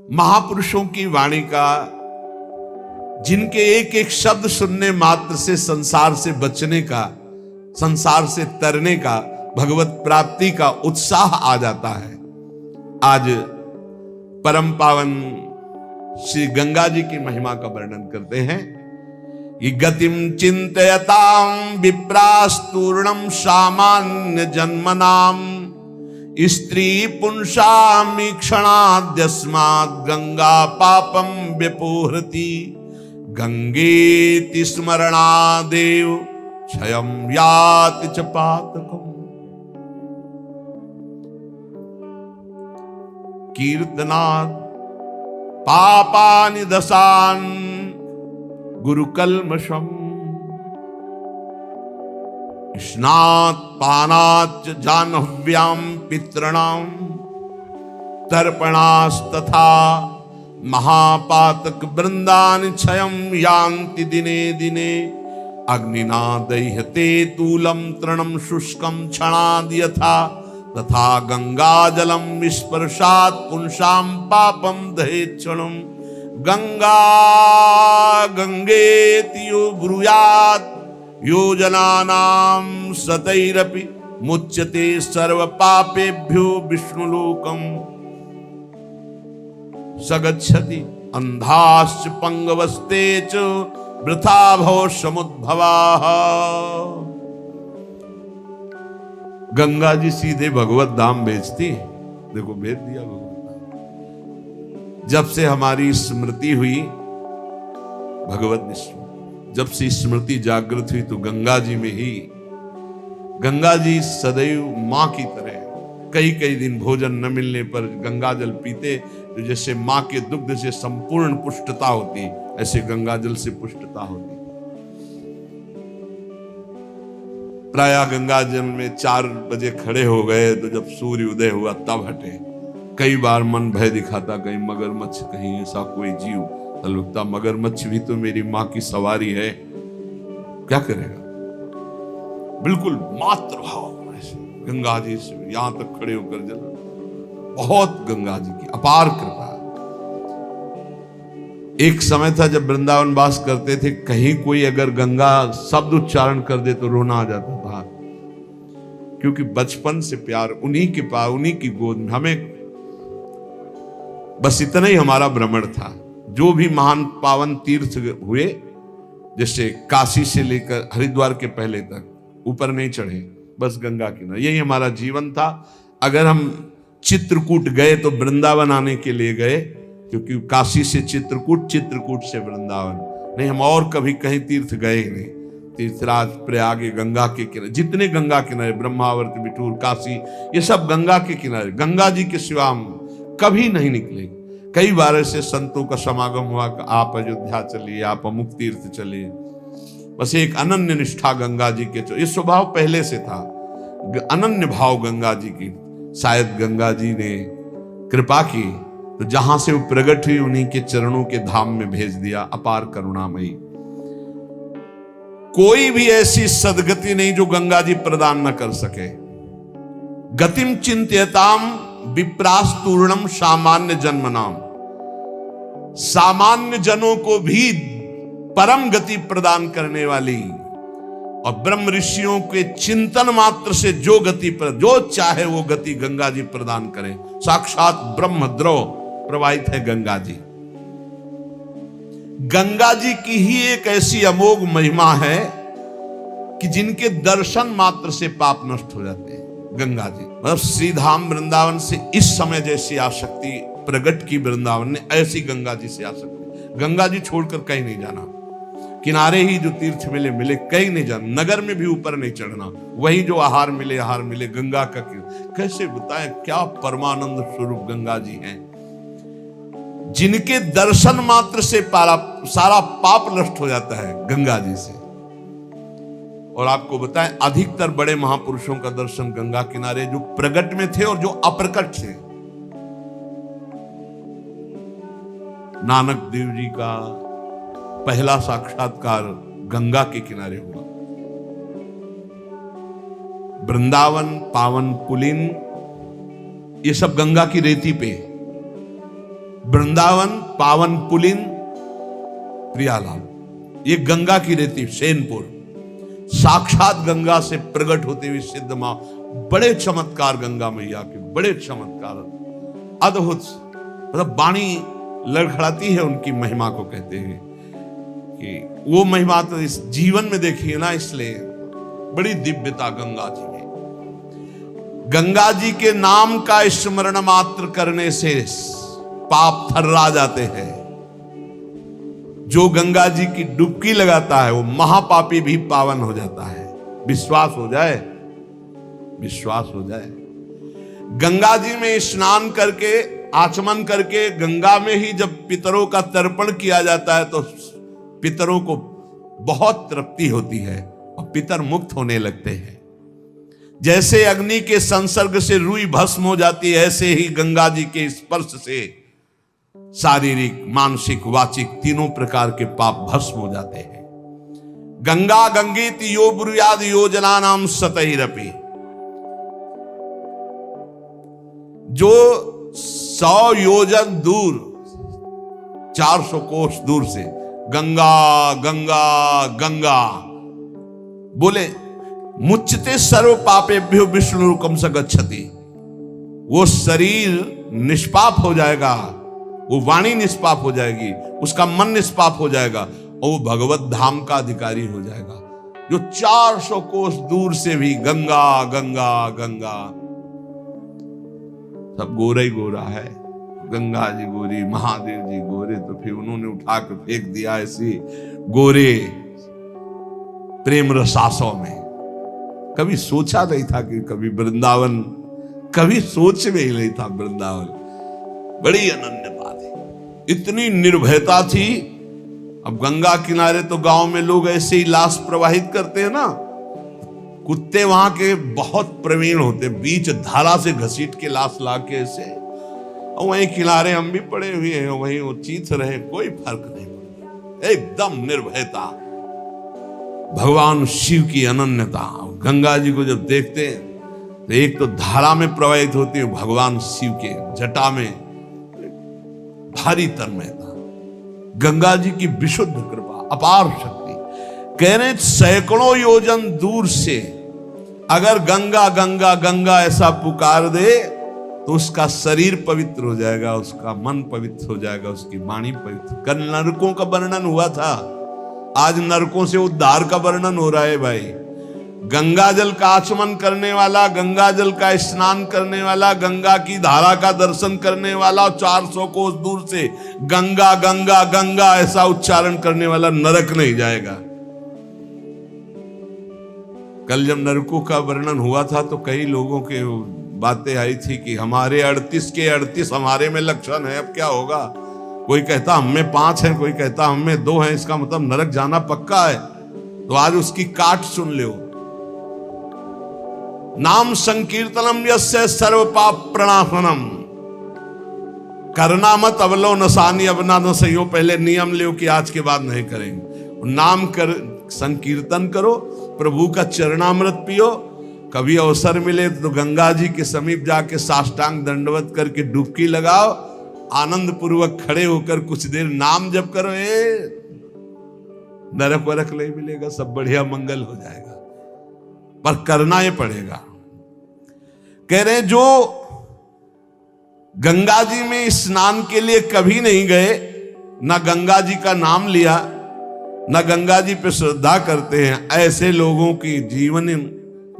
महापुरुषों की वाणी का, जिनके एक एक शब्द सुनने मात्र से संसार से बचने का, संसार से तरने का, भगवत प्राप्ति का उत्साह आ जाता है। आज परम पावन श्री गंगा जी की महिमा का वर्णन करते हैं। ये गतिम चिंतयताम विप्रास्तूर्णम सामान्य जन्मनाम स्त्री पुंसामीक्षणाद्यस्मात् गंगा पापम व्यपोहृति गंगेति स्मरणादेव क्षयं याति च पातकम्। कीर्तनात् पापानि दशान् गुरुकल्मषम् स्नात् पानात् जाह्नव्यां पितॄणां तर्पणास्तथा महापातक वृंदानि क्षयं यान्ति दिने दिने अग्निना दह्यते तूलं तृणं शुष्कं क्षणाद् यथा तथा गंगाजलं स्पर्शात् पुंसां पापं दहेत् क्षणं गंगा गंगेति यो ब्रूयात् योजनानां सतैरपि मुच्यते सर्व पापेभ्यो विष्णुलोकम् सगच्छति अंधाश्च पंगवस्ते च वृथा भव समुद्भवाः। गंगा जी सीधे भगवत धाम भेजती, देखो भेज दिया भगवत धाम। जब से हमारी स्मृति हुई भगवत स्मृति, जब से स्मृति जागृत हुई तो गंगा जी में ही, गंगा जी सदैव मां की तरह, कई कई दिन भोजन न मिलने पर गंगा जल पीते तो जैसे मां के दुग्ध से संपूर्ण पुष्टता होती, ऐसे गंगा जल से पुष्टता होती। प्रायः गंगा जल में 4 बजे खड़े हो गए तो जब सूर्य उदय हुआ तब हटे। कई बार मन भय दिखाता, कहीं मगरमच्छ, कहीं ऐसा कोई जीव, तो लगता मगरमच्छ भी तो मेरी मां की सवारी है, क्या करेगा। बिल्कुल मात्र भाव गंगा जी से यहां तक खड़े होकर जला, बहुत गंगा जी की अपार कृपा। एक समय था जब वृंदावन वास करते थे, कहीं कोई अगर गंगा शब्द उच्चारण कर दे तो रोना आ जाता था, क्योंकि बचपन से प्यार उन्हीं के पास, उन्हीं की गोद में, हमें बस इतना ही हमारा भ्रमण था। जो भी महान पावन तीर्थ हुए, जैसे काशी से लेकर हरिद्वार के पहले तक, ऊपर नहीं चढ़े, बस गंगा किनारे, यही हमारा जीवन था। अगर हम चित्रकूट गए तो वृंदावन आने के लिए गए, क्योंकि काशी से चित्रकूट, चित्रकूट से वृंदावन नहीं, हम और कभी कहीं तीर्थ गए ही नहीं। तीर्थराज, प्रयाग, गंगा के किनारे, जितने गंगा किनारे, ब्रह्मावर्त, बिठूर, काशी, ये सब गंगा के किनारे, गंगा जी के सिवा हम कभी नहीं निकले। कई बार ऐसे संतों का समागम हुआ कि आप अयोध्या चलिए, आप अमुक तीर्थ चलिए, बस एक अनन्य निष्ठा गंगा जी के, ये स्वभाव पहले से था, अनन्य भाव गंगा जी की। शायद गंगा जी ने कृपा की तो जहां से वो प्रकट हुई उन्हीं के चरणों के धाम में भेज दिया। अपार करुणामयी, कोई भी ऐसी सदगति नहीं जो गंगा जी प्रदान न कर सके। गतिम चिंत्यताम विप्रास्तूर्णम सामान्य जन्मनाम, सामान्य जनों को भी परम गति प्रदान करने वाली, और ब्रह्म ऋषियों के चिंतन मात्र से जो गति पर, जो चाहे वो गति गंगा जी प्रदान करें। साक्षात ब्रह्म द्रव प्रवाहित है गंगा जी। गंगा जी की ही एक ऐसी अमोघ महिमा है कि जिनके दर्शन मात्र से पाप नष्ट हो जाते हैं। गंगा जी मतलब श्रीधाम वृंदावन से इस समय जैसी आसक्ति प्रकट की वृंदावन ने, ऐसी गंगा जी से आसक्ति। गंगा जी छोड़कर कहीं नहीं जाना, किनारे ही जो तीर्थ मिले मिले, कहीं नहीं जाना, नगर में भी ऊपर नहीं चढ़ना, वही जो आहार मिले आहार मिले, गंगा का कैसे बताएं क्या परमानंद स्वरूप गंगा जी हैं, जिनके दर्शन मात्र से सारा पाप नष्ट हो जाता है गंगा जी से। और आपको बताएं अधिकतर बड़े महापुरुषों का दर्शन गंगा किनारे, जो प्रकट में थे और जो अप्रकट थे। नानक देव जी का पहला साक्षात्कार गंगा के किनारे हुआ। वृंदावन, पावन पुलिन, ये सब गंगा की रेती पे। वृंदावन, पावन पुलिन, प्रियालाल, ये गंगा की रेती सेनपुर, साक्षात गंगा से प्रकट होती हुई सिद्ध मां। बड़े चमत्कार गंगा मैया के, बड़े चमत्कार, अद्भुत, मतलब वाणी लड़खड़ाती है उनकी महिमा को। कहते हैं कि वो महिमा तो इस जीवन में देखिए ना, इसलिए बड़ी दिव्यता गंगा जी में। गंगा जी के नाम का स्मरण मात्र करने से पाप थर्रा जाते हैं। जो गंगा जी की डुबकी लगाता है वो महापापी भी पावन हो जाता है। विश्वास हो जाए, विश्वास हो जाए। गंगा जी में स्नान करके, आचमन करके, गंगा में ही जब पितरों का तर्पण किया जाता है तो पितरों को बहुत तृप्ति होती है और पितर मुक्त होने लगते हैं। जैसे अग्नि के संसर्ग से रुई भस्म हो जाती है, ऐसे ही गंगा जी के स्पर्श से शारीरिक, मानसिक, वाचिक तीनों प्रकार के पाप भस्म हो जाते हैं। गंगा गंगीत यो ब्रुयाद योजना नाम सतैरपि। जो 100 योजन दूर, 400 कोस दूर से गंगा गंगा गंगा बोले, मुच्यते सर्व पापेभ्यो विष्णुरुकम स गच्छति। वो शरीर निष्पाप हो जाएगा, वो वाणी निष्पाप हो जाएगी, उसका मन निष्पाप हो जाएगा और वो भगवत धाम का अधिकारी हो जाएगा। जो 400 कोस दूर से भी गंगा गंगा गंगा, सब गोरा ही गोरा है। गंगा जी गोरी, महादेव जी गोरे, तो फिर उन्होंने उठा के फेंक दिया ऐसी गोरे प्रेम रसासों में। कभी सोचा नहीं था कि कभी वृंदावन, कभी सोच में ही नहीं था वृंदावन। बड़ी अनन्य बात है, इतनी निर्भयता थी। अब गंगा किनारे तो गांव में लोग ऐसे ही लाश प्रवाहित करते हैं ना, कुत्ते वहां के बहुत प्रवीण होते, बीच धारा से घसीट के लाश ला के ऐसे, और वहीं किनारे हम भी पड़े हुए हैं, वहीं वो चीथ रहे, कोई फर्क नहीं, एकदम निर्भयता। भगवान शिव की अनन्यता। गंगा जी को जब देखते हैं तो एक तो धारा में प्रवाहित होती है, भगवान शिव के जटा में भारी तन्मयता। गंगा जी की विशुद्ध कृपा, अपार शक्ति। कह रहे सैकड़ों योजन दूर से अगर गंगा गंगा गंगा ऐसा पुकार दे तो उसका शरीर पवित्र हो जाएगा, उसका मन पवित्र हो जाएगा, उसकी वाणी पवित्र। कल नरकों का वर्णन हुआ था, आज नरकों से उद्धार का वर्णन हो रहा है भाई। गंगा जल का आचमन करने वाला, गंगा जल का स्नान करने वाला, गंगा की धारा का दर्शन करने वाला, 400 कोस दूर से गंगा गंगा गंगा ऐसा उच्चारण करने वाला नरक नहीं जाएगा। कल जब नरकों का वर्णन हुआ था तो कई लोगों के बातें आई थी कि हमारे 38 के 38 हमारे में लक्षण है, अब क्या होगा। कोई कहता हम में 5 है, कोई कहता हम में 2 है, इसका मतलब नरक जाना पक्का है। तो आज उसकी काट सुन लो। नाम संकीर्तनम यस्य सर्व पाप प्रणाशनम। करना मत अवलो नसानी अबना न सही। पहले नियम लो कि आज के बाद नहीं करेंगे। नाम कर, संकीर्तन करो, प्रभु का चरणामृत पियो। कभी अवसर मिले तो गंगा जी के समीप जाके साष्टांग दंडवत करके डुबकी लगाओ, आनंद पूर्वक खड़े होकर कुछ देर नाम जप करो। नरक वरक नहीं मिलेगा, सब बढ़िया मंगल हो जाएगा, पर करना ये पड़ेगा। कह रहे जो गंगा जी में स्नान के लिए कभी नहीं गए, ना गंगा जी का नाम लिया, ना गंगा जी पे श्रद्धा करते हैं, ऐसे लोगों की जीवन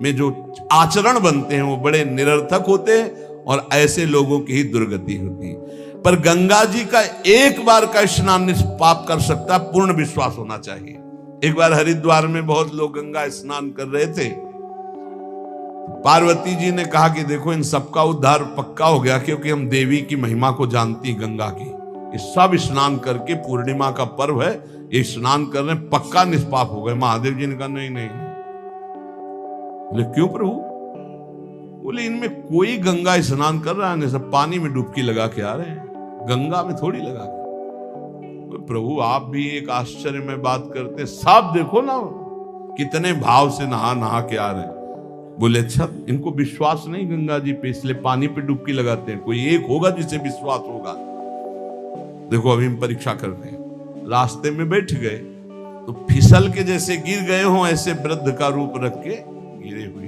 में जो आचरण बनते हैं वो बड़े निरर्थक होते हैं और ऐसे लोगों की ही दुर्गति होती है। पर गंगा जी का एक बार का स्नान निष्पाप कर सकता, पूर्ण विश्वास होना चाहिए। एक बार हरिद्वार में बहुत लोग गंगा स्नान कर रहे थे। पार्वती जी ने कहा कि देखो इन सबका उद्धार पक्का हो गया, क्योंकि हम देवी की महिमा को जानती गंगा की। ये सब स्नान करके, पूर्णिमा का पर्व है, ये स्नान कर रहे, पक्का निष्पाप हो गए। महादेव जी ने कहा नहीं नहीं। बोले क्यों प्रभु? बोले इनमें कोई गंगा स्नान कर रहा है, सब पानी में डुबकी लगा के आ रहे हैं, गंगा में थोड़ी लगा के। प्रभु आप भी एक आश्चर्य में बात करते, सब देखो ना कितने भाव से नहा नहा के आ रहे हैं। बोले अच्छा इनको विश्वास नहीं गंगा जी पे, इसलिए पानी पे डुबकी लगाते हैं। कोई एक होगा जिसे विश्वास होगा। देखो अभी हम परीक्षा करते हैं, रास्ते में बैठ गए तो फिसल के जैसे गिर गए हो ऐसे वृद्ध का रूप रख के गिरे हुए।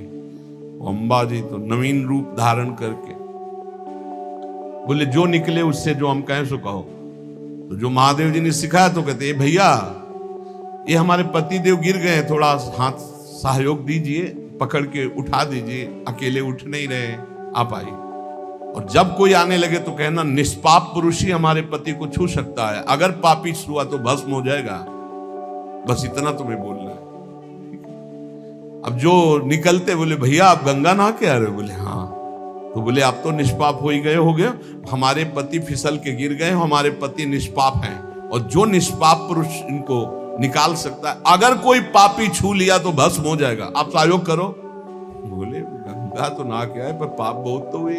अम्बा जी तो नवीन रूप धारण करके बोले जो निकले उससे जो हम कहें सो कहो। तो जो महादेव जी ने सिखाया तो कहते भैया ये हमारे पति देव गिर गए हैं, थोड़ा हाथ सहयोग दीजिए, पकड़ के उठा दीजिए, अकेले उठ नहीं रहे, आप आइए। और जब कोई आने लगे तो कहना निष्पाप पुरुष ही हमारे पति को छू सकता है, अगर पापी छुआ तो भस्म हो जाएगा। बस इतना तुम्हें बोलना है। अब जो निकलते बोले भैया आप गंगा नहा के आ रहे हो? बोले हाँ। तो बोले आप तो निष्पाप हो ही गए हो गए, हमारे पति फिसल के गिर गए, हमारे पति निष्पाप हैं और जो निष्पाप पुरुष इनको निकाल सकता है, अगर कोई पापी छू लिया तो भस्म हो जाएगा, आप सहयोग करो। बोले गंगा तो नहा के आए पर पाप बहुत तो हुए,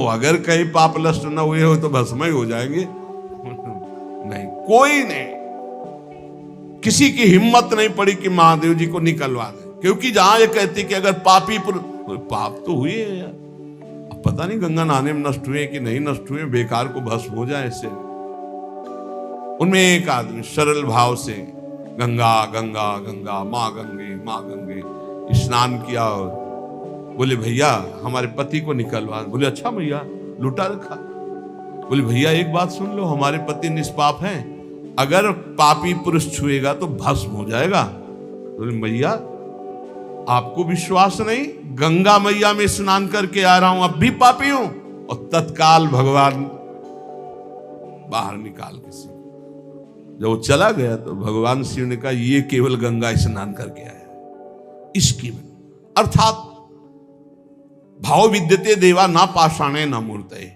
अगर कहीं पाप नष्ट न हुए हो तो भस्म ही हो जाएंगे। नहीं, कोई नहीं, किसी की हिम्मत नहीं पड़ी कि महादेव जी को निकलवा दे, क्योंकि जहां ये कहती कि अगर पापी पाप तो हुए यार, अब पता नहीं गंगा नहाने में नष्ट हुए कि नहीं नष्ट हुए, बेकार को भस्म हो जाए ऐसे। उनमें एक आदमी सरल भाव से गंगा गंगा गंगा माँ गंगे स्नान किया और बोले भैया हमारे पति को निकलवा। बोले अच्छा भैया, लुटा रखा। बोले भैया एक बात सुन लो, हमारे पति निष्पाप हैं, अगर पापी पुरुष छुएगा तो भस्म हो जाएगा। बोले भैया आपको विश्वास नहीं, गंगा मैया में स्नान करके आ रहा हूं, अब भी पापी हूं। और तत्काल भगवान बाहर निकाल के शिव, जब वो चला गया तो भगवान शिव ने कहा ये केवल गंगा स्नान करके आया, इसकी अर्थात भाव विद्यते देवा ना पाषाणे ना मूर्तये।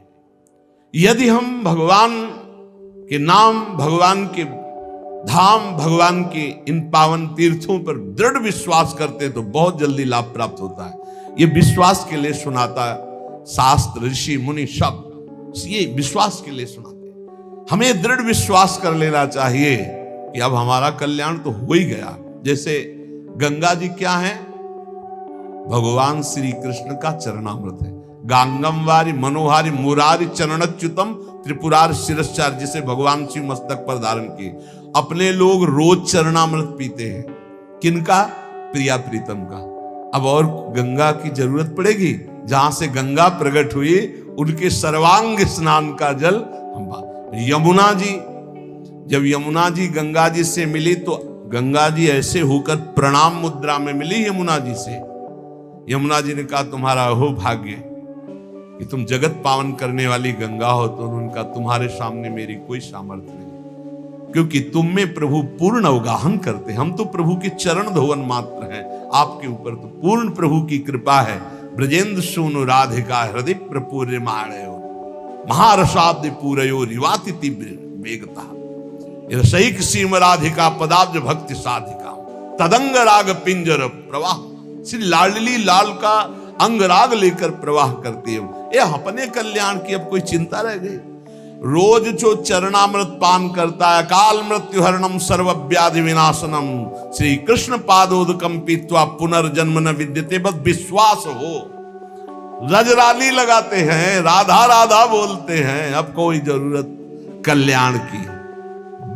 यदि हम भगवान के नाम, भगवान के धाम, भगवान के इन पावन तीर्थों पर दृढ़ विश्वास करते तो बहुत जल्दी लाभ प्राप्त होता है। ये विश्वास के लिए सुनाता है शास्त्र, ऋषि मुनि सब ये विश्वास के लिए सुनाते हैं। हमें दृढ़ विश्वास कर लेना चाहिए कि अब हमारा कल्याण तो हो ही गया। जैसे गंगा जी क्या है? भगवान श्री कृष्ण का चरणामृत है। गांगम वारी मनोहारी मुरारी चरणच्युतम त्रिपुरार शिरश्चार, जिसे भगवान शिव मस्तक पर धारण किए। अपने लोग रोज चरणामृत पीते हैं, किनका? प्रिया प्रीतम का। अब और गंगा की जरूरत पड़ेगी? जहां से गंगा प्रकट हुई उनके सर्वांग स्नान का जल यमुना जी, जब यमुना जी गंगा जी से मिली तो गंगा जी ऐसे होकर प्रणाम मुद्रा में मिली यमुना जी से। यमुना जी ने कहा तुम्हारा हो भाग्य कि तुम जगत पावन करने वाली गंगा हो। तो उनका तुम्हारे सामने मेरी कोई सामर्थ्य नहीं, क्योंकि तुम में प्रभु पूर्ण अवगाहन करते, हम तो प्रभु के चरण धोवन मात्र हैं, आपके ऊपर तो पूर्ण प्रभु की कृपा है। ब्रजेंद्र सूनु राधिका हृदय प्रपूर्य माणयो महारसाब्द पूरयो रिवाति वेगता रसैक सीम राधिका पदाब्ज भक्ति साधिका तदंग राग पिंजर प्रवाह। श्री लाडली लाल का अंगराग लेकर प्रवाह करती है। ये अपने कल्याण की अब कोई चिंता रह गई? रोज जो चरणामृत पान करता है, काल मृत्यु हरणम सर्व व्याधि विनाशनम श्री कृष्ण पादोदकम पीत्वा पुनर्जन्म न विद्यते, बस विश्वास हो। रजराली लगाते हैं, राधा राधा बोलते हैं, अब कोई जरूरत कल्याण की।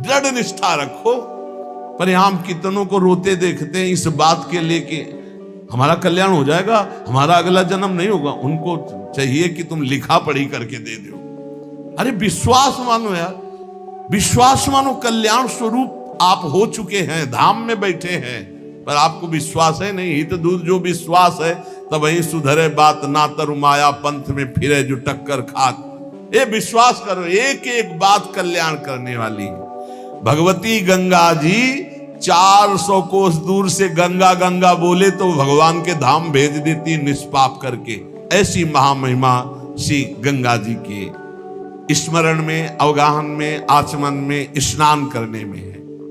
दृढ़ निष्ठा रखो। परिणाम कितनों को रोते देखते हैं इस बात के लिए कि हमारा कल्याण हो जाएगा, हमारा अगला जन्म नहीं होगा। उनको चाहिए कि तुम लिखा पढ़ी करके दे दो। अरे विश्वास मानो यार, विश्वास मानो। कल्याण स्वरूप आप हो चुके हैं, धाम में बैठे हैं, पर आपको विश्वास है नहीं। हित दूर जो विश्वास है तब वही सुधरे बात, ना तरु माया पंथ में फिरे जो टक्कर खात। ये विश्वास करो, एक एक बात कल्याण करने वाली है। भगवती गंगा जी 400 कोस दूर से गंगा गंगा बोले तो भगवान के धाम भेज देती निष्पाप करके। ऐसी महामहिमा श्री गंगा जी के स्मरण में, अवगाहन में, आचमन में, स्नान करने में है।